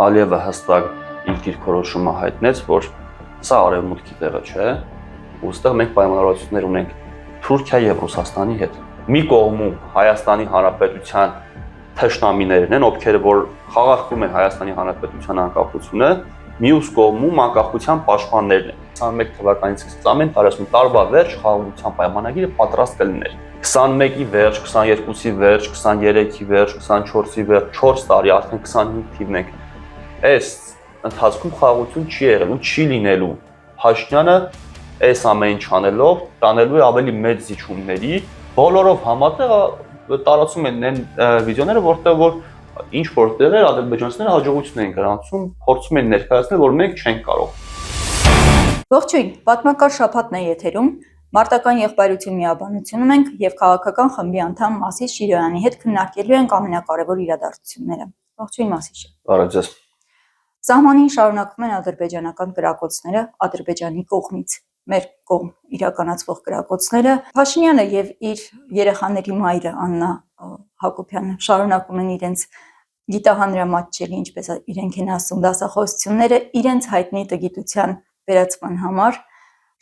Ալիևը հստակ իր դիրքորոշումը հայտնեց, որ սա արևմուտքի տեղը չէ, ուստեղ մենք պայմանավորվածություններ ունենք Թուրքիայի եւ Ռուսաստանի հետ։ Մի կողմում Հայաստանի Հանրապետության թշնամիներն են, ովքեր որ խաղաղում են Հայաստանի Հանրապետության անկախությունը, մյուս կողմում անկախության պաշտպաններն են։ 21 թվականից սկսած ամեն տարվա վերջ խաղաղության պայմանագիրը պատրաստ կլիներ։ 21-ի վերջ, 22-ի վերջ, 23-ի վերջ, 24-ի վերջ, 4 տարի, արդեն 25 թիվն ենք։ Այս ընթացքում խաղաղություն չի եղել ու չի լինելու։ Փաշինյանը այս ամեն ինչ անելով տանելու է ավելի մեծ զիջումների, բոլորով համատեղ տարածում են այն վիդեոները, որտեղ որ ինչ որտեղ է ադրբեջանցիները հաջողություն են գրանցում, փորձում են ներկայացնել, որ մենք չենք կարող։ Ողջույն, պատմական շաբաթն է եթերում, մարտական եղբայրություն միաբանությունում ենք եւ քաղաքական խմբի անդամ Մասիս Շիրոյանի հետ քննարկելու ենք ամենակարևոր իրադարձությունները։ Ողջույն Մասիշ։ Բարև ձեզ։ Սահմանին շարունակվում են ադրբեջանական կրակոցները Ադրբեջանի կողմից։ Մեր կողմ իրականացվող կրակոցները Փաշինյանը եւ իր երեխաների մայրը Աննա Հակոբյանը շարունակում են իրենց գիտահանրամատչելի, ինչպես իրենք են ասում, դասախոսությունները իրենց հայտնի տգիտության վերացման համար,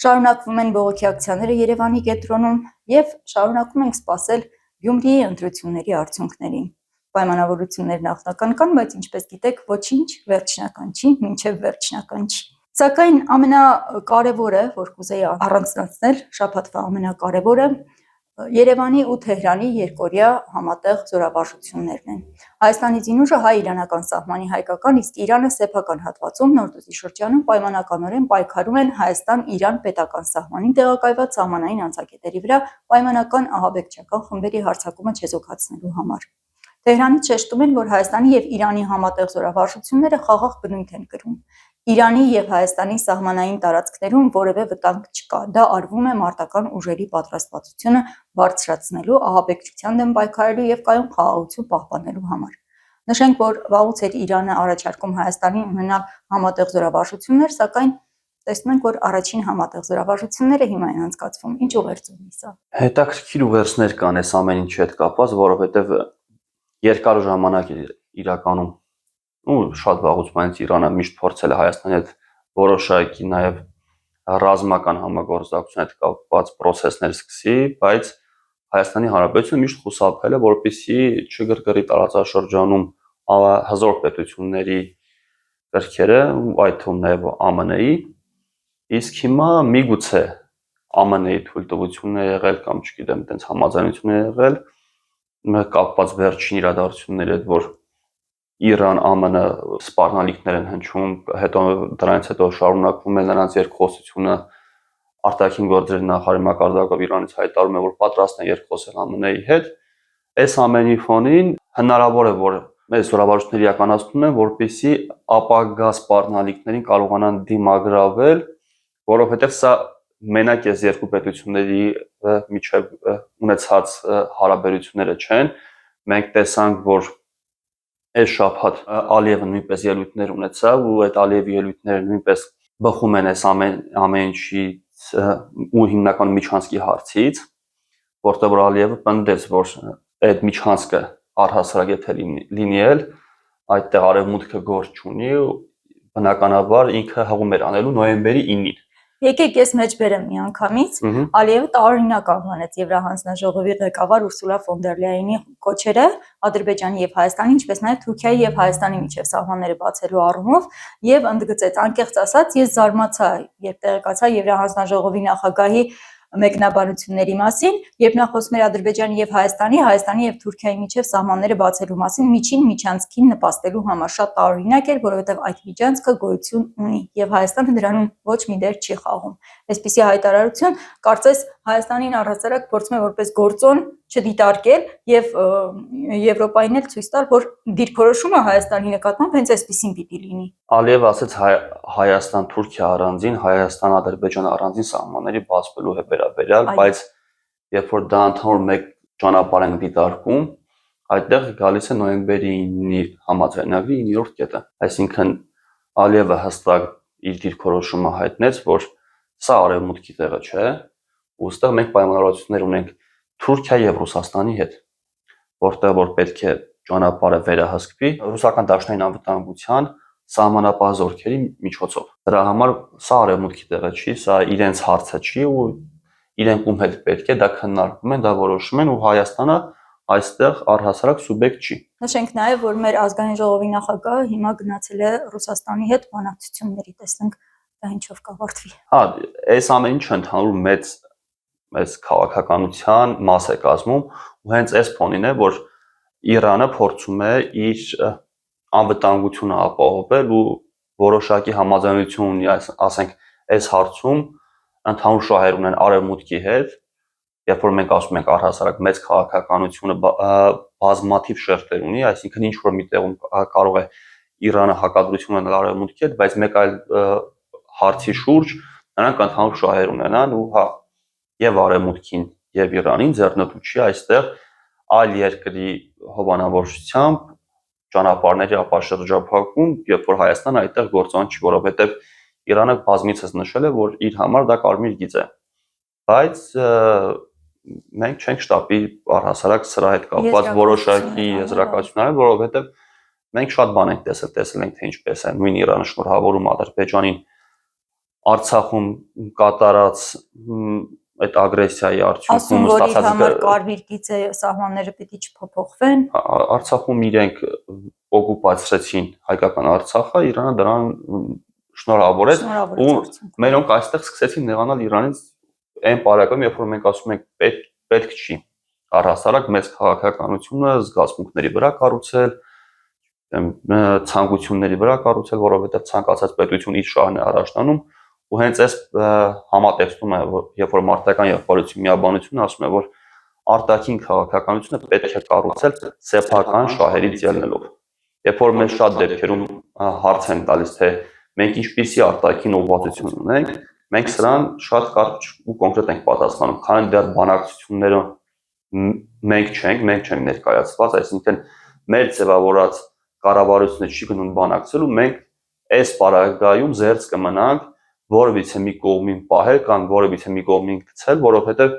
շարունակվում են բողոքի ակցիաները Երևանի կենտրոնում եւ շարունակում ենք սպասել Գյումրիի ընտրությունների արդյունքներին։ Պայմանավորություններ նախնական կան, բայց ինչպես գիտեք, ոչինչ վերջնական չի, մինչև վերջնական չի։ Սակայն ամենակարևորը, որ կուզեի առանձնացնել, շաբաթվա ամենակարևորը Երևանի ու Թեհրանի երկօրյա համատեղ զորավարժություններն են։ Հայաստանի զինուժը հայ-իրանական սահմանի հայկական, իսկ Իրանը սեփական հատվածում Նորդոսի շրջանում պայմանականորեն պայքարում են Հայաստան-Իրան պետական սահմանին տեղակայված սահմանային անցակետերի վրա պայմանական ահաբեկչական խմբերի հարձակումը չեզոքացնելու համար։ Թեհրանից շեշտում են, որ Հայաստանի եւ Իրանի համատեղ զորավարժությունները խաղաղ բնույթ են կրում։ Իրանի եւ Հայաստանի սահմանային տարածքներում որևէ վտանգ չկա։ Դա արվում է մարտական ուժերի պատրաստվածությունը բարձրացնելու, ահաբեկչության դեմ պայքարելու եւ կայուն խաղաղություն պահպանելու համար։ Նշենք, որ վաղուց էր Իրանը առաջարկում Հայաստանին ունենալ համատեղ զորավարժություններ, սակայն տեսնում ենք, որ առաջին համատեղ զորավարժությունները հիմա են անցկացվում։ Ինչ ուղերձ ունի սա։ Հետաքրքիր ուղերձներ կան այս ամեն ինչի հետ կապված, որովհետեւ երկար ժամանակ իրականում ու շատ վաղուց բանից Իրանը միշտ փորձել է Հայաստանի հետ որոշակի նաև ռազմական համագործակցություն հետ կապված process-ներ սկսի, բայց Հայաստանի Հանրապետությունը միշտ խուսափել է, որպեսզի չգրգռի տարածաշրջանում հզոր պետությունների կրքերը, այդ թվում նաև ԱՄՆ-ի, իսկ հիմա միգուցե ԱՄՆ-ի թույլտվությունն է եղել կամ չգիտեմ, այդպես համաձայնություն է եղել կապված վերջին իրադարձությունների հետ, որ Իրան-ԱՄՆ սպառնալիքներ են հնչում, հետո դրանից հետո շարունակվում է նրանց երկխոսությունը, արտաքին գործերի նախարարի մակարդակով Իրանից հայտարարում է, որ պատրաստ են երկխոսել ԱՄՆ-ի հետ, այս ամենի ֆոնին հնարավոր է, որ մեծ զորավարժությունները իրականացնում են, որպեսզի ապագա սպառնալիքներին կարողանան դիմագրավել, որովհետև սա մենակ այս երկու պետությունների միջև ունեցած հարաբերությունները չեն։ Մենք տեսանք, որ այս շաբաթ Ալիևը նույնպես ելույթներ ունեցավ ու այդ Ալիևի ելույթները նույնպես բխում են այս ամեն ինչից ու հիմնական միջանցքի հարցից, որտեղ որ Ալիևը պնդեց, որ այդ միջանցքը առհասարակ եթե լինի էլ այդտեղ արևմուտքը գործ չունի, բնականաբար ինքը հղում էր անելու նոյեմբերի 9-ին։ Եկեք ես մեջ բերեմ միանգամից, Ալիևը տարօրինակ անվանեց Եվրահանձնաժողովի ղեկավար Ուրսուլա ֆոն դեր Լայենի կոչերը Ադրբեջանի եւ Հայաստանի, ինչպես նաեւ Թուրքիայի եւ Հայաստանի միջև սահմանները բացելու առումով եւ ընդգծեց, անկեղծ ասած, ես զարմացա, երբ տեղեկացա Եվրահանձնաժողովի նախագահի մեկնաբանությունների մասին, երբ նա խոսում էր Ադրբեջանի եւ Հայաստանի եւ Թուրքիայի միջև սահմանները բացելու մասին միջին միջանցքին նպաստելու համար շատ տարօրինակ էր, որովհետեւ այդ միջանցքը գոյություն ունի եւ Հայաստանը դրանում ոչ մի դեր չի խաղում։ Այսպիսի հայտարարություն կարծես Հայաստանին առհասարակ փորձում է որպես գործոն չդիտարկել եւ Եվրոպային էլ ցույց տալ, որ դիրքորոշումը Հայաստանի նկատմամբ հենց այսպեսին պիտի լինի։ Ալիևը ասաց Հայաստան-Թուրքիա առանձին, Հայաստան-Ադրբեջան առանձին սահմանների բացվելու է վերաբերյալ, բայց երբ որ դա ընդհանուր մեկ ճանապարհ են դիտարկում, այդտեղ գալիս է նոյեմբերի 9-ի համաձայնագրի 9-րդ կետը։ Այսինքն Ալիևը հստակ իր դիրքորոշումը հայտնեց, որ սա արևմուտքի տեղը չէ, ուստեղ մենք պայմանավորվածություններ ունենք Թուրքիայի եւ Ռուսաստանի հետ, որտեղ որ պետք է ճանապարհը վերահսկվի ռուսական դաշնային անվտանգության սահմանապահ զորքերի միջոցով։ Դրա համար սա արևմուտքի տեղը չի, սա իրենց հարցը չի ու իրենք ում հետ պետք է դա քննարկում են, դա որոշում են ու Հայաստանը այստեղ առհասարակ սուբյեկտ չի։ Նշենք նաև, որ մեր ազգային ժողովի նախագահը հիմա գնացել է Ռուսաստանի հետ բանակցությունների, տեսնենք դա ինչով կավարտվի։ Հա, այս ամեն ինչը ընդհանուր մեծ քաղաքականության մաս է կազմում ու հենց այս ֆոնին է, որ Իրանը փորձում է իր անվտանգությունը ապահովել ու որոշակի համաձայնություն ունի, ասենք, այս հարցում ընդհանուր շահեր ունեն արևմուտքի հետ, երբ որ մենք ասում ենք առհասարակ մեծ քաղաքականությունը բազմաթիվ շերտեր ունի, այսինքն ինչ որ միտեղում կարող է Իրանը հակադրություն ունենալ արևմուտքի հետ, բայց մեկ այլ հարցի շուրջ նրանք ընդհանուր շահեր ունենան ու հա եւ արևմուտքին եւ Իրանին ձեռնտու չի այստեղ այլ երկրի հովանավորչությամբ ճանապարհների ապաշրջափակում, երբ որ Հայաստանը այդտեղ գործոն չի, որովհետեւ Իրանը բազմիցս նշել է, որ իր համար դա կարմիր գիծ է, բայց մենք չենք շտապի առհասարակ սրա հետ կապված որոշակի եզրակացություններ, որովհետեւ մենք շատ բան ենք տեսել ենք թե ինչպես է նույն Իրանը շնորհավորում Ադրբեջանին Արցախում կատարած այդ ագրեսիայի արդյունքում ստացած համար կարմիր գիծ է, սահմանները պիտի չփոփոխվեն։ Արցախում իրենք օկուպացրեցին հայկական Արցախը, Իրանը դրան շնորհավորեց ու մերոնք այստեղ սկսեցին նեղանալ Իրանից այն բարակում, երբ որ մենք ասում ենք պետք չի առհասարակ մեծ քաղաքականությունը զգացմունքների վրա կառուցել, ցանկությունների վրա կառուցել, որովհետև ցանկացած պետություն իր շահն է առաջնանում ու հենց այս համատեքստում է, երբ որ մարտական եղբայրություն միաբանությունը ասում է, որ արտաքին քաղաքականությունը պետք է կառուցել սեփական շահերից ելնելով։ Երբ որ մեզ շատ դեպքերում հարց են տալիս, թե մենք ինչպիսի արտաքին ուղղվածություն ունենք, մենք սրան շատ կարճ ու կոնկրետ ենք պատասխանում, քանի դեռ բանակցությունները մենք չենք ներկայացված, այսինքն մեր ձևավորած կառավարությունը չի գնում բանակցել ու մենք այս պարագայում զերծ կմնանք որևիցե մի կողմին պահել կամ որևիցե մի կողմին գցել, որովհետև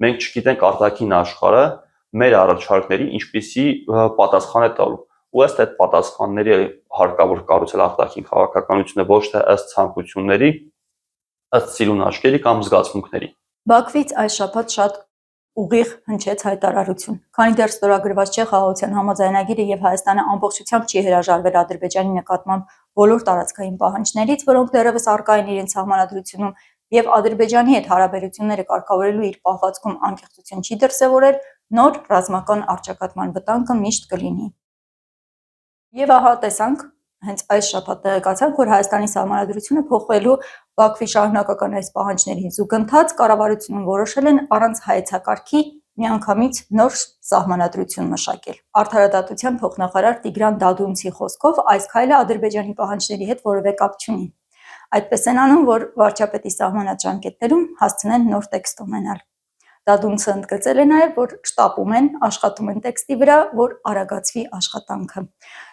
մենք չգիտենք արտաքին աշխարհը մեր առաջարկների ինչպիսի պատասխան է տալու։ Ու ըստ այդ պատասխանների հարկավոր կառուցել արտաքին քաղաքականությունը ոչ թե ըստ ցանկությունների, ըստ սիրուն աչքերի կամ զգացմունքների։ Բաքվից այս շաբաթ շատ ուղիղ հնչեց հայտարարություն, քանի դեռ ստորագրված չէ խաղաղության համաձայնագիրը եւ Հայաստանը ամբողջությամբ չի հրաժարվել Ադրբեջանի նկատմամբ բոլոր տարածքային պահանջներից, որոնք դեռևս առկա են իրենց սահմանադրությունում, եւ Ադրբեջանի հետ հարաբերությունները կարգավորելու իր պահվածքում անկեղծություն չի դրսևորել, նոր ռազմական առճակատման վտանգը միշտ կլինի։ Եվ ահա տեսանք, հենց այս շաբաթ տեղեկացանք, որ Հայաստանի սահմանադրությունը փոխվելու Բաքվի շարունակական այս պահանջներին զուգընթաց կառավարությունում որոշել են առանց հայեցակարգի միանգամից նոր սահմանադրություն մշակել։ Արդարադատության փոխնախարար Տիգրան Դադունցի խոսքով այս քայլը Ադրբեջանի պահանջների հետ որևէ կապ չունի։ Այդպես են անում, որ վարչապետի սահմանած ժամկետներում հասցնեն նոր տեքստ ունենալ։ Դադունցը ընդգծել է նաև, որ շտապում են, աշխատում են տեքստի վրա, որ արագացվի աշխատանքը։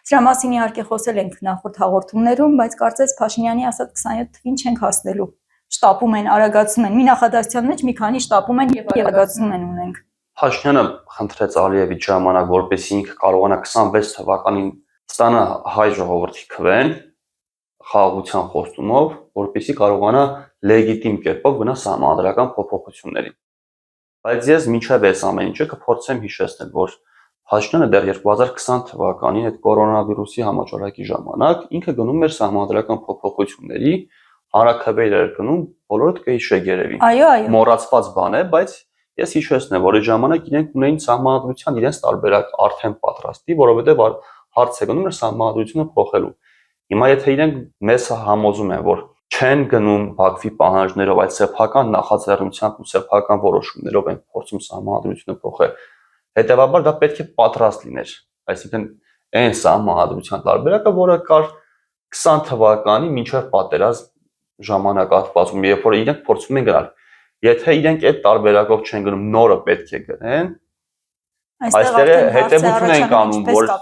Սրա մասին իհարկե խոսել ենք նախորդ հաղորդումներում, բայց կարծես Փաշինյանի ասած 27 թվին չենք հասնելու։ Շտապում են, արագացնում են, մի նախադասության մեջ մի քանի շտապում են եւ արագացնում են ունենք։ Փաշինյանը խնդրեց Ալիևի ժամանակ, որպեսզի ինքը կարողանա 26 թվականին ստանա հայ ժողովրդի քվեն խաղաղության խոստումով, որպեսզի կարողանա լեգիտիմ կերպով գնա սահմանադրական փոփոխությունների։ Բայց ես մինչև այս ամեն ինչը կփորձեմ հիշեցնել, որ Փաշինյանը դեռ 2020 թվականին այդ կորոնավիրուսի համաճարակի ժամանակ ինքը գնում էր սահմանադրական փոփոխությունների, հանրաքվեներ էր գնում, բոլորդ կհիշեք երևի։ Այո։ Մոռացված բան է, բայց ես հիշեցնեմ, որ այդ ժամանակ իրենք ունեին սահմանադրության իրենց տարբերակ արդեն պատրաստի, որովհետև հարց է գնում էր սահմանադրությունը փոխելու։ Հիմա եթե իրենք մեզ համոզում են, որ չեն գնում Բաքվի պահանջներով, այլ սեփական նախաձեռնությամբ ու սեփական որոշումներով են փորձում սահմանադրությունը փոխել, հետևաբար դա պետք է պատրաստ լիներ, այսինքն այն սահմանադրության տարբերակը, որը կար 20 թվականի մինչև պատերազմ ժամանակահատվածում, երբ որ իրենք փորձում են գնալ։ Եթե իրենք այդ տարբերակով չեն գնում, նորը պետք է գնեն, այստեղ հետևություն են անում, որ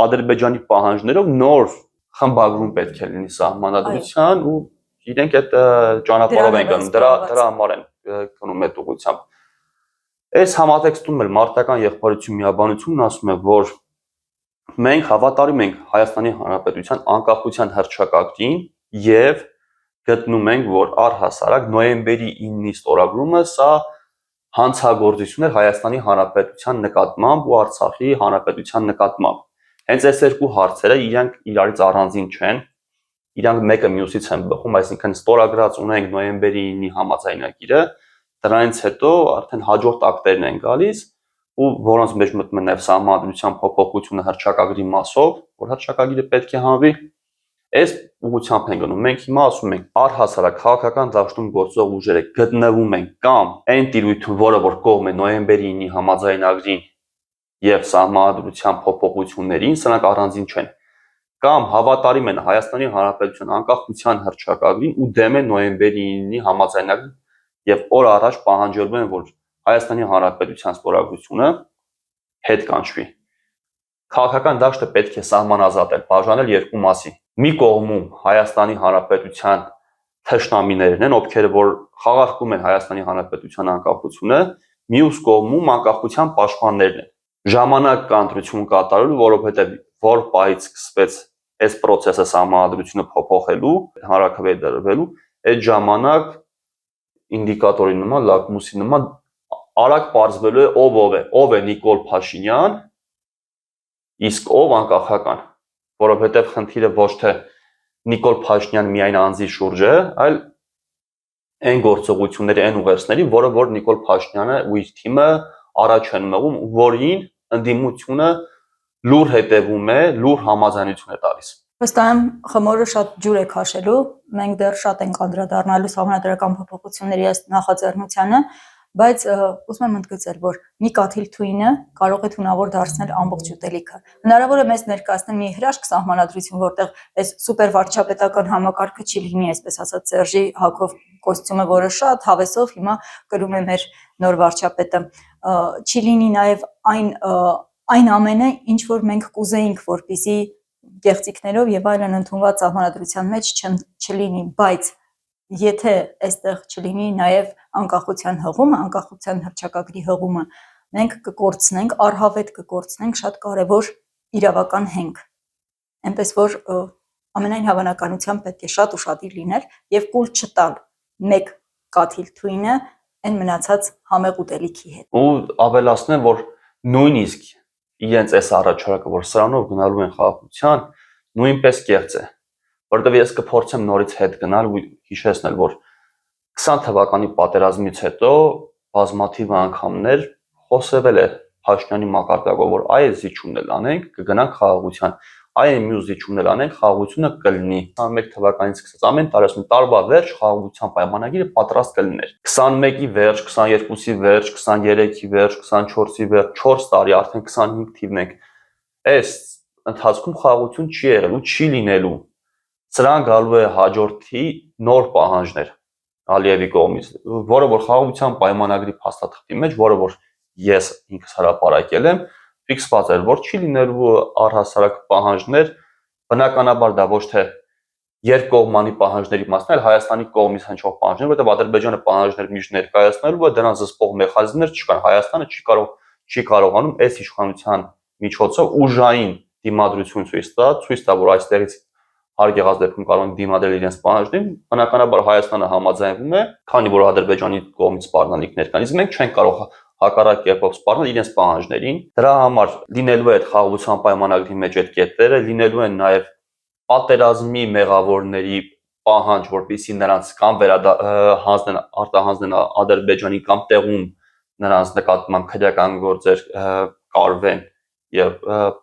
Ադրբեջանի պահանջներով նոր խմբագրում պետք է լինի սահմանադրության ու իրենք այդ ճանապարհով են գնում, դրա համար են գնում այդ ուղղությամբ։ Այս համատեքստում էլ մարտական եղբայրություն միաբանությունն ասում է, որ մենք հավատարիմ ենք Հայաստանի Հանրապետության անկախության հռչակագրին եւ գտնում ենք, որ առհասարակ նոյեմբերի 9-ի ստորագրումը սա հանցագործություն էր Հայաստանի Հանրապետության նկատմամբ ու Արցախի Հանրապետության նկատմամբ։ Հենց այս երկու հարցերը իրենք իրարից առանձին չեն, իրանք մեկը մյուսից են բխում, այսինքն ստորագրած ունենք նոյեմբերի 9-ի համաձայնագիրը, դրանից հետո արդեն հաջորդ ակտերն են գալիս ու որոնց մեջ մտնում է նաև սահմանադրության փոփոխությունը հռչակագրի մասով, որ հռչակագիրը պետք է հանվի, այս ուղղությամբ են գնում։ Մենք հիմա ասում ենք առհասարակ քաղաքական դաշտում գործող ուժերը գտնվում են կամ այն տիրույթում, որը որ կողմ է նոյեմբերի 9-ի համաձայնագրին եւ սահմանադրության փոփոխություններին, սրանք առանձին չեն, կամ հավատարիմ են Հայաստանի Հանրապետության անկախության հռչակագրին ու դեմ են նոյեմբերի 9-ի համաձայնագրին եւ օր առաջ պահանջելու են, որ Հայաստանի Հանրապետության ստորագրությունը հետ կանչվի։ Քաղաքական դաշտը պետք է սահմանազատել, բաժանել երկու մասի։ Մի կողմում Հայաստանի Հանրապետության թշնամիներն են, ովքեր որ խաղարկում են Հայաստանի Հանրապետության անկախությունը, մյուս կողմում անկախության պաշտպաններն են։ Ժամանակ կա ընտրություն կատարելու, որովհետև որ պահից սկսվեց այս process-ը սահմանադրությունը փոփոխելու, հանրաքվեդրվելու, այդ ժամանակ ինդիկատորի նման, լակմուսի նման արագ պարզվելու է ով է Նիկոլ Փաշինյան, իսկ ով անկախական, որովհետև խնդիրը ոչ թե Նիկոլ Փաշինյան միայն անձի շուրջ է, այլ այն գործողությունների, այն ուղերձների, որը որ Նիկոլ Փաշինյանը ու իր թիմը առաջ են մղում, որին ընդդիմությունը լուր հետևում է, լուր համաձայնություն է տալիս։ Վստահ եմ խմորը շատ ջուր է քաշելու, մենք դեռ շատ ենք անդրադառնալու սահմանադրական փոփոխությունների ըստ նախաձեռնությանը, բայց ուզում եմ ընդգծել, որ մի կաթիլ թույնը կարող է թունավոր դարձնել ամբողջ ուտելիքը։ Հնարավոր է մեզ ներկայացնել մի հրաշք սահմանադրություն, որտեղ այս սուպեր վարչապետական համակարգը չի լինի, այսպես ասած, Սերժի Հակով կոստյումը, որը շատ հավեսով հիմա կրում է մեր նոր վարչապետը, չի լինի նաև այն ամենը, ինչ որ մենք կուզեինք, որպեսզի գեղձիկներով եւ այլն ընդունված սահմանադրության մեջ չլինի, բայց եթե այստեղ չլինի նաև անկախության հղումը, անկախության հռչակագրի հղումը, մենք կկորցնենք, առհավետ կկորցնենք շատ կարևոր իրավական հենք։ Այնպես որ ամենայն հավանականությամբ պետք է շատ ուշադիր լինել եւ կուլ չտալ մեկ կաթիլ թույնը այն մնացած համեղ ուտելիքի հետ։ Ու ավելացնեմ, որ նույնիսկ իրենց այս առաջարկը, որ սրանով գնալու են խաղաղության, նույնպես կեղծ է, որովհետև ես կփորձեմ նորից հետ գնալ ու հիշեցնել, որ 20 թվականի պատերազմից հետո բազմաթիվ անգամներ խոսվել է Փաշինյանի մակարդակով, որ այս զիջումն էլ անենք, կգնանք խաղաղության, այն մյուս զիջումն էլ անենք, խաղաղությունը կլինի։ 21 թվականից սկսած ամեն տարի տարվա վերջ խաղաղության պայմանագիրը պատրաստ կլիներ։ 21-ի վերջ, 22-ի վերջ, 23-ի վերջ, 24-ի վերջ, 4 տարի, արդեն 25 թիվն ենք։ Այս ընթացքում խաղաղություն չի եղել ու չի լինելու։ Սրան գալու է հաջորդի նոր պահանջներ Ալիևի կողմից, որը որ խաղաղության պայմանագրի փաստաթղթի մեջ, որը որ ես ինքս հրապարակել եմ, ֆիքսված էր, որ չի լինելու առհասարակ պահանջներ, բնականաբար դա ոչ թե երկկողմանի պահանջների մասն է, այլ Հայաստանի կողմից հնչող պահանջներ, որովհետև Ադրբեջանը պահանջներ միշտ ներկայացնելու է, դրանց զսպող մեխանիզմներ չկան։ Հայաստանը չի կարողանում այս իշխանության միջոցով ուժային դիմադրություն ցույց տա, որ այստեղից հարկ եղած դեպքում կարող են դիմադրել իրենց պահանջներին, բնականաբար Հայաստանը համաձայնվում է, քանի որ Ադրբեջանի կողմից սպառնալիքներ կան, իսկ մենք չենք կարող հակառակ կերպով սպառնել իրենց պահանջներին։ Դրա համար լինելու է այդ խաղաղության պայմանագրի մեջ այդ կետերը, լինելու են նաև պատերազմի մեղավորների պահանջ, որպեսզի նրանց կամ արտահանձնեն Ադրբեջանի կամ տեղում նրանց նկատմամբ քրեական գործեր կարվեն եւ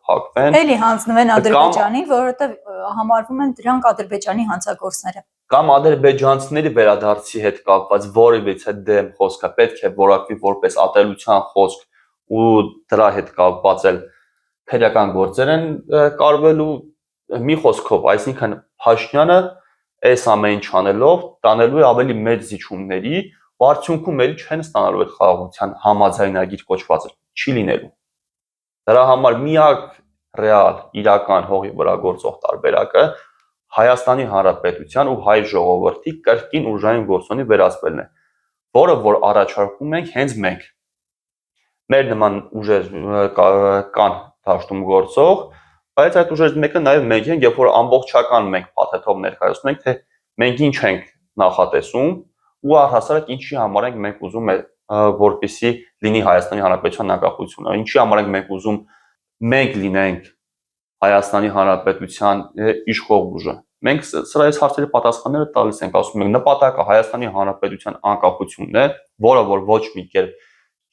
փակվեն։ Էլի հանձնվեն Ադրբեջանին, որովհետեւ համարվում են դրանք Ադրբեջանի հանցագործները։ Կամ ադրբեջանցիների վերադարձի հետ կապված որևիցե դեմ խոսքը պետք է որակվի որպես ատելության խոսք ու դրա հետ կապված էլ քրեական գործեր են կարվելու մի խոսքով, այսինքն Փաշինյանը այս ամեն ինչ անելով տանելու է ավելի մեծ զիջումների, ու արդյունքում էլի չեն ստանալու այդ խաղաղության համաձայնագիր կոչվածը, չի լինելու։ Դրա համար միակ ռեալ իրական հողի վրա գործող տարբերակը Հայաստանի Հանրապետության ու հայ ժողովրդի կրկին ուժային գործոնի վերացվելն է, որը որ առաջարկում ենք հենց մենք։ Մեր նման ուժեր կան դաշտում գործող, բայց այդ ուժերից մեկը նաև մենք ենք, երբ որ ամբողջական մենք փաթեթով ներկայացնում ենք, թե մենք ինչ ենք նախատեսում ու առհասարակ ինչի համար ենք մենք ուզում որպեսզի լինի Հայաստանի Հանրապետության անկախությունը, ինչի համար ենք մենք ուզում մենք լինենք Հայաստանի Հանրապետության իշխող ուժը։ Մենք սրա այս հարցերի պատասխանները տալիս ենք, ասում ենք նպատակը Հայաստանի Հանրապետության անկախությունն է, որը որ ոչ մի կերպ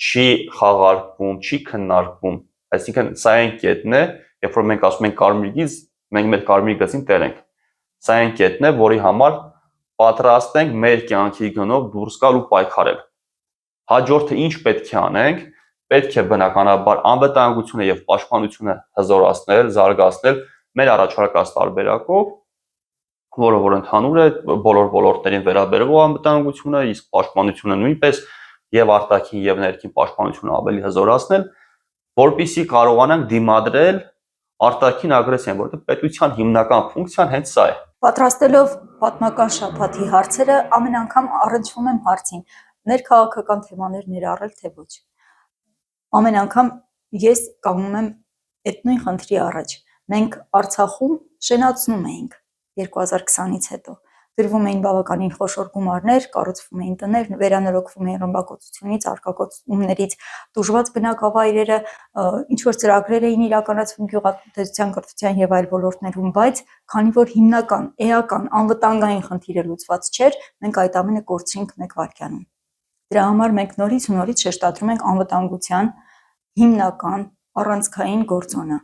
չի խաղարկվում, չի քննարկվում, այսինքն սա այն կետն է, երբ որ մենք ասում ենք կարմիր գիծ, մենք մեր կարմիր գծին տեր ենք։ Սա այն կետն է, որի համար պատրաստ ենք մեր կյանքի գնով դուրս գալ ու պայքարել։ Հաջորդը ինչ պետք է անենք, պետք է բնականաբար անվտանգությունը եւ պաշտպանությունը հզորացնել, զարգացնել մեր առաջարկած տարբերակով, որը որ ընդհանուր է բոլոր ոլորտներին վերաբերող անվտանգությունը, իսկ պաշտպանությունը նույնպես եւ արտաքին եւ ներքին պաշտպանությունը ավելի հզորացնել, որպեսզի կարողանանք դիմադրել արտաքին ագրեսիան, որտեղ պետության հիմնական ֆունկցիան հենց սա է։ Պատրաստելով պատմական շաբաթի հարցերը, ամեն անգամ առնչվում եմ հարցին, ներքաղաքական թեմաներ ներառել թե ոչ։ Ամեն անգամ ես կանգնում եմ այդ նույն խնդրի առաջ։ Մենք Արցախում շենացնում էինք 2020-ից հետո։ Դրվում էին բավականին խոշոր գումարներ, կառուցվում էին տներ, վերանորոգվում էին ռմբակոծությունից, արկակոծումներից տուժված բնակավայրերը, ինչ որ ծրագրեր էին իրականացվում գյուղատնտեսության, կրթության եւ այլ ոլորտներում, բայց քանի որ հիմնական, էական, անվտանգային խնդիրը լուծված չէր, մենք այդ ամենը կորցրինք 1 վայրկյանում։ Դրա համար մենք նորից ու նորից շեշտադրում ենք անվտանգության հիմնական առանցքային գործոնը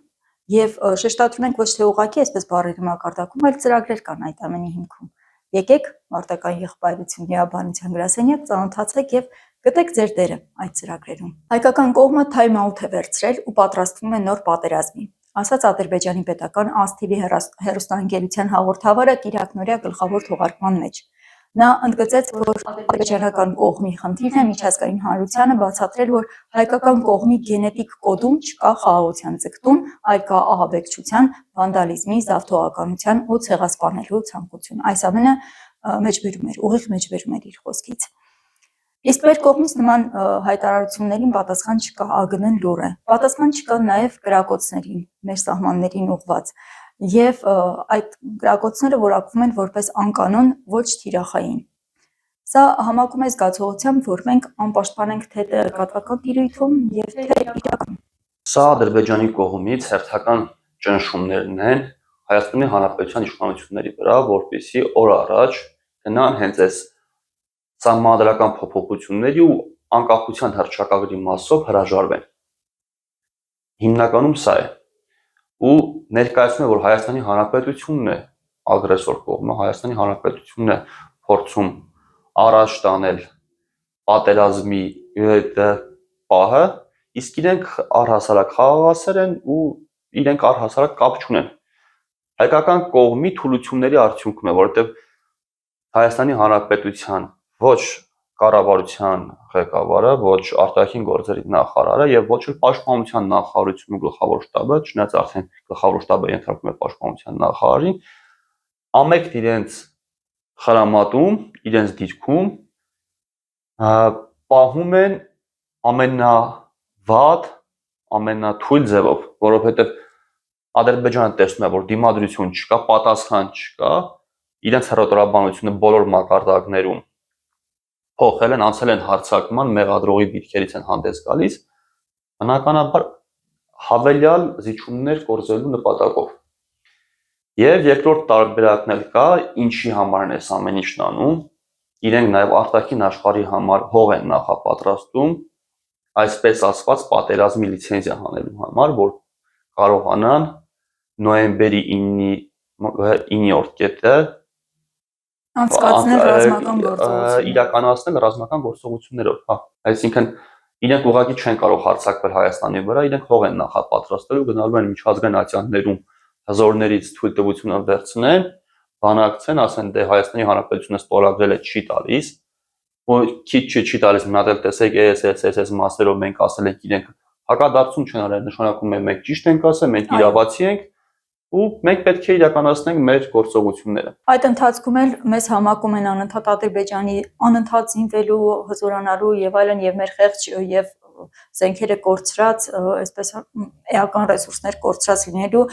եւ շեշտադրում ենք ոչ թե ուղղակի այսպես բառերի մակարդակում, այլ ծրագրեր կան այդ ամենի հիմքում։ Եկեք մարտական եղբայրություն միաբանության գրասենյակ ծանոթացեք եւ գտեք ձեր դերը այդ ծրագրերում։ Հայկական կողմը time out է վերցրել ու պատրաստվում է նոր պատերազմի, ասաց Ադրբեջանի պետական ASTV հեռուստաընկերության հաղորդավարը Կիրակնորյա գլխավոր թողարկման մեջ։ Նա ընդգծեց, որ ադրբեջանական կողմի խնդիրն է միջազգային հանրությանը բացատրել, որ հայկական կողմի գենետիկ կոդում չկա խաղաղության ձգտում, այլ կա ահաբեկչության, վանդալիզմի, զավթողականության ու ցեղասպանելու ցանկություն։ Այս ամենը ուղիղ մեջբերում էր իր խոսքից։ Իսկ մեր կողմից նման հայտարարություններին պատասխան չկա, ԱԳՆ-ն լուռ է։ Պատասխան չկա նաև կրակոցներին, մեր սահմաններին ուղղված։ Եվ այդ կրակոցները որակվում են որպես անկանոն, ոչ թիրախային։ Սա համակում է զգացողությամբ, որ մենք անպաշտպան ենք թե տեղեկատվական տիրույթում եւ թե իրական։ Սա Ադրբեջանի կողմից հերթական ճնշումներն են Հայաստանի Հանրապետության իշխանությունների վրա, որպեսզի օր առաջ գնան հենց այս սահմանադրական փոփոխությունների ու անկախության հռչակագրի մասով հրաժարվեն։ Հիմնականում սա է։ Ու ներկայացնում է, որ Հայաստանի Հանրապետությունն է ագրեսոր կողմը, Հայաստանի Հանրապետությունն է փորձում առաջ տանել պատերազմի պահը, իսկ իրենք առհասարակ խաղաղասեր են ու իրենք առհասարակ կապ չունեն։ Հայկական կողմի թուլությունների արդյունքում է, որովհետև Հայաստանի Հանրապետության ոչ կառավարության ղեկավարը, ոչ արտաքին գործերի նախարարը եւ ոչ էլ պաշտպանության նախարարությունը գլխավոր շտաբը, չնայած արդեն գլխավոր շտաբը ենթարկվում է պաշտպանության նախարարին, ամենքն իրենց խրամատում, իրենց դիրքում պահում են ամենավատ, ամենաթույլ ձևով, որովհետեւ Ադրբեջանը տեսնում է, որ դիմադրություն չկա, պատասխան չկա, իրենց հռետորաբանությունը բոլոր մակարդակներում փոխել են, անցել են հարձակման, մեղադրողի դիրքերից են հանդես գալիս, բնականաբար հավելյալ զիջումներ կորզելու նպատակով։ Եվ երկրորդ տարբերակն էլ կա, ինչի համար են այս ամեն ինչն անում, իրենք նաև արտաքին աշխարհի համար հող են նախապատրաստում, այսպես ասված պատերազմի լիցենզիա հանելու համար, որ կարողանան նոյեմբերի 9-րդ կետը անցկացնել ռազմական գործողություններ, իրականացնել ռազմական գործողություններով, հա, այսինքն իրենք ուղղակի չեն կարող հարձակվել Հայաստանի վրա, իրենք հող են նախապատրաստել ու գնալու են միջազգային ատյաններում հզորներից թույլտվությունը վերցնեն, բանակցեն, ասեն դե Հայաստանի Հանրապետությունը ստորագրել է չի տալիս, ու քիչ չի տալիս, մի հատ էլ տեսեք այս մասերով մենք ասել ենք իրենք հակադարձում չեն արել, նշանակում է մենք ճիշտ ենք ասել, մենք իրավացի ենք ու մենք պետք է իրականացնենք մեր գործողությունները։ Այդ ընթացքում էլ մեզ համակում են անընդհատ Ադրբեջանի անընդհատ զինվելու, հզորանալու եւ այլն եւ մեր խեղճ եւ զենքերը կորցրած, այսպես էական ռեսուրսներ կորցրած լինելու,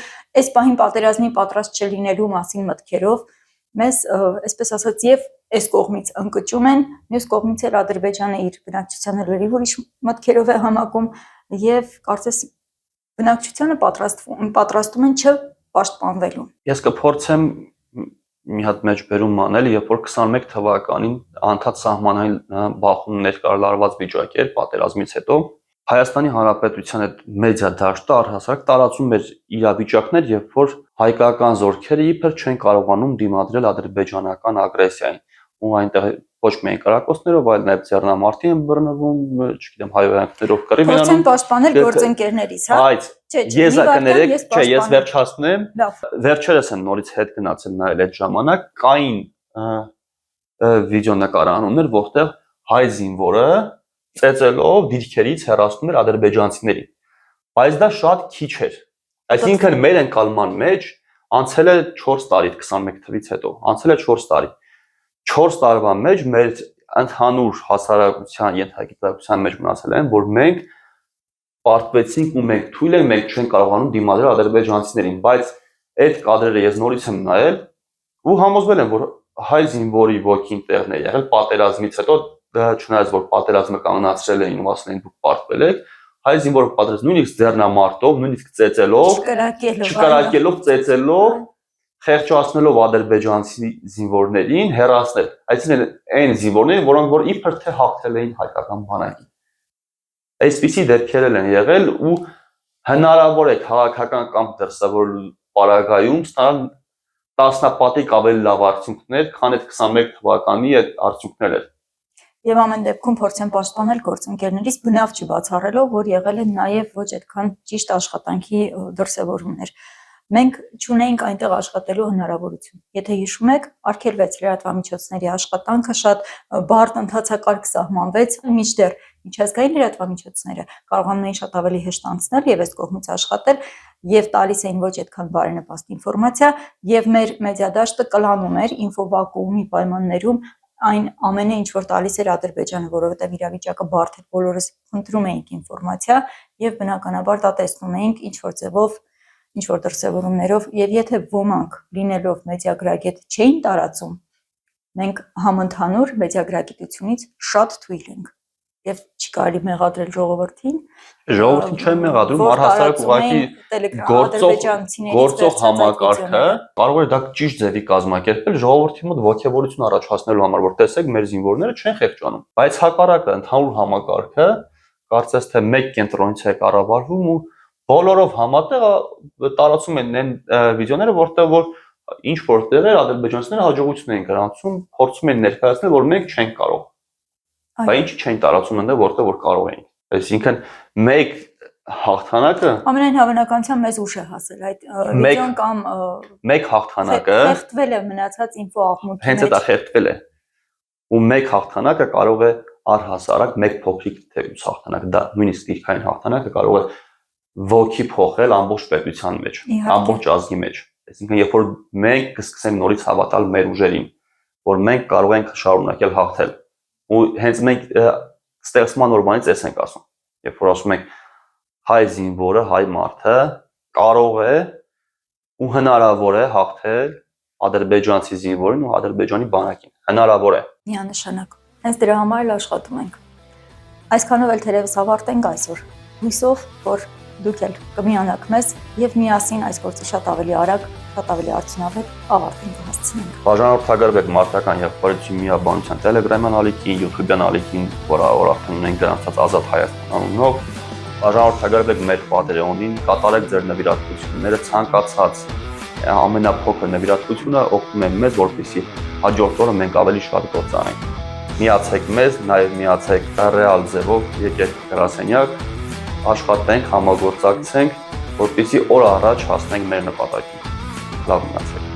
այս պահին պատերազմի պատրաստ չլինելու մասին մտքերով մեզ այսպես ասած եւ այս կողմից ընկճում են, մյուս կողմից էլ Ադրբեջանը իր բնակչությանը լրիվ ուրիշ մտքերով է համակում եւ կարծես բնակչությանը պատրաստում են չպաշտպանվելու։ Ես կփորձեմ մի հատ մեջ բերում անել, երբ որ 21 թվականին անդադ սահմանային Բախումում ներկայացված վիճակ էր պատերազմից հետո Հայաստանի Հանրապետության այդ մեդիա դաշտը առհասարակ տարածում էր իրավիճակներ, երբ որ հայկական զորքերը իբր չեն կարողանում դիմադրել ադրբեջանական ագրեսիային, ու այնտեղ ոչ միայն կրակոցներով, այլ նաև ձեռնամարտի են բռնվում, չգիտեմ, հայհոյանքներով կռիվ են անում։ Փորձեն պաշտպանել գործընկերներից, հա։ Բայց ես կներեք, չէ, ես վերջացնեմ։ Վերջերս են նորից հետ գնացել նայել այդ ժամանակ, կային վիդեոնկարաններ, որտեղ հայ զինվորը ծեծելով դիրքերից հեռացնում էր ադրբեջանցիներին, բայց դա շատ քիչ էր, այսինքն մեր ընկալման մեջ անցել է 4 տարի 21 թվականից հետո, անցել է 4 տարի, 4 տարվա մեջ մեր ընդհանուր հասարակության ենթագիտակցության մեջ մնացել են, որ մենք պարտվեցինք ու մենք թույլ ենք, մենք չենք կարողանում դիմադրել ադրբեջանցիներին, բայց այդ կադրերը ես նորից եմ նայել ու համոզվել եմ, որ հայ զինվորի ոգին տեղն է եղել պատերազմից հետո, չնայած որ պատերազմը կանգնացրել էին ու ասել են դուք պարտվել եք, հայ զինվորը պատերազմ նույնիսկ ձեռնամարտով, նույնիսկ ծեծելով, չկրակելով, ծեծելով, խեղճացնելով ադրբեջանցի զինվորներին հեռացնել, այսինքն այն զինվորներին, որոնք որ իբր թե հաղթել էին հայկական բանակին։ Այսպիսի դեպքեր են եղել ու հնարավոր է քաղաքական կամ դրսևորելու պարագայում ստանալ տասնապատիկ ավելի լավ արդյունքներ, քան այդ 21 թվականի այդ արդյունքները։ Եվ ամեն դեպքում փորձեն պաշտպանել գործընկերներից բնավ չբացառելով, որ եղել են նաև ոչ այդքան ճիշտ աշխատանքի դրսևորումներ։ Մենք չունեինք այնտեղ աշխատելու հնարավորություն։ Եթե հիշում եք, արգելվեց լրատվամիջոցների աշխատանքը, շատ բարդ ընթացակարգ սահմանվեց, մինչդեռ միջազգային լրատվամիջոցները կարողանում էին շատ ավելի հեշտ անցնել եւ այս կողմից աշխատել եւ տալիս էին ոչ այդքան բարենպաստ ինֆորմացիա, եւ մեր մեդիադաշտը կլանում էր ինֆովակուումի պայմաններում այն ամենը, ինչ որ տալիս էր Ադրբեջանը, որովհետև իրավիճակը բարդ էր, բոլորս խնդրում էինք ինֆորմացիա եւ բնականաբար դա տեսնում էինք ինչ որ ձևով, ինչ որ դրսևորումներով, եւ եթե ոմանք լինելով մեդիագրագետ չէին տարածում, մենք համընդհանուր մեդիագրագիտությունից շատ թույլ ենք եւ չի կարելի մեղադրել ժողովրդին։ Ժողովրդին չեն մեղադրում, առհասարակ ուղղակի գործող համակարգը կարող է դա ճիշտ ձևի կազմակերպել ժողովրդի մոտ ոգևորություն առաջացնելու համար, որ տեսեք մեր զինվորները չեն խեղճանում, բայց հակառակը ընդհանուր համակարգը կարծես թե մեկ կենտրոնից է կառավարվում ու բոլորով համատեղ տարածում են այն վիդեոները, որտեղ որ ինչ որտեղ է ադրբեջանցիները հաջողություն են գրանցում, փորձում են ներկայացնել, որ մենք չենք կարող։ Բայց ինչ չեն տարածում այնտեղ, որտեղ որ կարող էին։ Այսինքն մեկ հաղթանակը ամենայն հավանականությամբ մեզ ուշ է հասել այդ վիդեոն կամ մեկ հաղթանակը խեղդվել է մնացած ինֆո աղմուկի հենց դա խեղդվել է ու մեկ հաղթանակը կարող է առհասարակ մեկ փոքրիկ թեւուց հաղթանակ դա նույնիսկ դիրքային հաղթանակը կարող է ոգի փոխել ամբողջ պետության մեջ, ամբողջ ազգի մեջ։ Այսինքն երբ որ մենք կսկսենք նորից հավատալ մեր ուժերին, որ մենք կարող ենք շարունակել հաղթել ու հենց մենք ստեղծման օրվանից էս ենք ասում, երբ որ ասում ենք հայ զինվորը, հայ մարդը կարող է ու հնարավոր է հաղթել ադրբեջանցի զինվորին ու ադրբեջանի բանակին, հնարավոր է։ Միանշանակ, հենց դրա համար էլ աշխատում ենք։ Այսքանով էլ թերևս ավարտենք այսօր, հույսով, որ դուք էլ կմիանաք մեզ եւ միասին այս գործը շատ ավելի արագ, շատ ավելի արդյունավետ ավարտին կհասցնենք։ Բաժանորդագրվեք Մարտական եղբայրության միաբանության Telegram-յան ալիքին, YouTube-յան ալիքին, որ արդեն ունենք գրանցած Ազատ Հայաստան անունով։ Բաժանորդագրվեք մեր Patreon-ին, կատարեք ձեր նվիրատվությունները, ցանկացած ամենափոքր նվիրատվությունը օգնում է մեզ, որպեսզի հաջորդ օրը մենք ավելի շատ գործանենք։ Միացեք մեզ, նաև միացեք ռեալ ձևով, եկեք գրասենյակ, աշխատենք, համագործակցենք, որպեսզի օր առաջ հասնենք մեր նպատակին։ Լավ մնացեք։